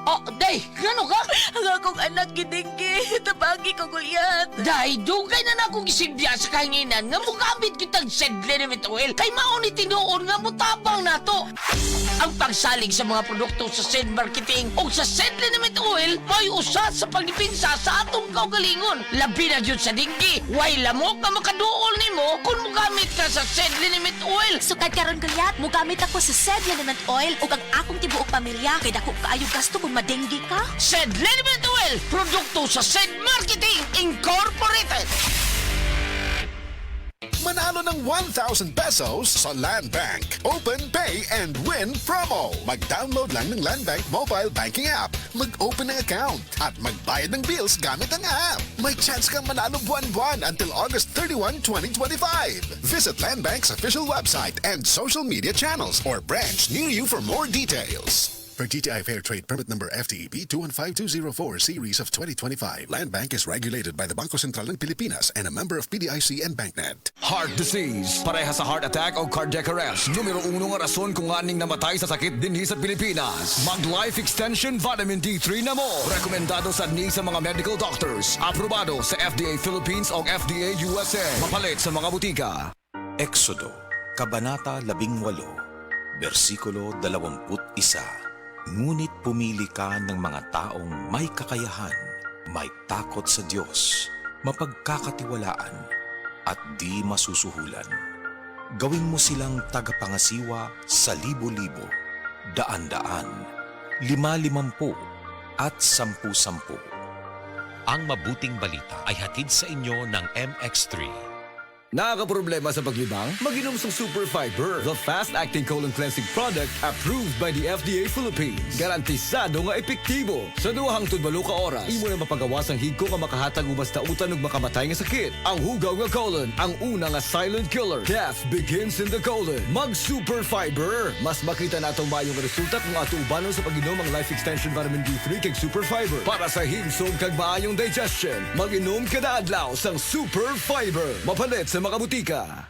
Oh, day, gano ka? Ang akong anak gidinggi, tabagi ko gulyat. Day, dugay na akong isindya sa kahinginan nga mugamit kitang sedliniment oil kay mauni tinuon nga mutabang nato. Ang pagsalig sa mga produkto sa Sed Marketing o sa sedliniment oil may usa sa pagdipinsa sa atong kaugalingon. Labi na yun sa dinggi. Way lamok nga makaduol nimo kung mugamit ka sa sedliniment oil. Sukad karon gulyat, mugamit ako sa Sed Liniment Oil ug ang akong tibuok pamilya kay dako kaayo gasto kung madenggi ka. Sedliniment oil, produkto sa Sed Marketing Incorporated. Manalo ng 1,000 pesos sa Land Bank. Open, pay, and win promo. Mag-download lang ng Land Bank mobile banking app. Mag-open ng account at magbayad ng bills gamit ang app. May chance kang manalo buwan-buwan until August 31, 2025. Visit Land Bank's official website and social media channels or branch near you for more details. For GTI Fair Trade Permit Number FTEB 215204 Series of 2025, Land Bank is regulated by the Bangko Sentral ng Pilipinas and a member of PDIC and BancNet. Heart disease, pareha sa heart attack o cardiac arrest. Numero 1 nga rason kung aning namatay sa sakit dinhi sa Pilipinas. Mag-Life Extension Vitamin D3 na mo. Rekomendado sa ni sa mga medical doctors. Aprobado sa FDA Philippines o FDA USA. Mapalit sa mga butika. Exodo, Kabanata 18, versikulo 21. Ngunit pumili ka ng mga taong may kakayahan, may takot sa Diyos, mapagkakatiwalaan, at di masusuhulan. Gawin mo silang tagapangasiwa sa libo-libo, daan-daan, 5-50, at 10-10. Ang mabuting balita ay hatid sa inyo ng MX3. Nakakaproblema sa paglibang? Mag-inom sa Super Fiber, the fast-acting colon cleansing product approved by the FDA Philippines. Garantisado nga epektibo. Sa 2 hangtod 8 ka oras, imo na mapagawas ang higko nga makahatag ubas tautan ug makamatay nga sakit. Ang hugaw nga colon, ang una nga silent killer. Death begins in the colon. Mag-Super Fiber. Mas makita na atong mayong resulta kung ato ubanon sa pag-inom ang Life Extension Vitamin D3 kag Super Fiber. Para sa himsog kag maayong digestion, mag-inom kada adlaw sang Super Fiber. Mapalit sa mga butika.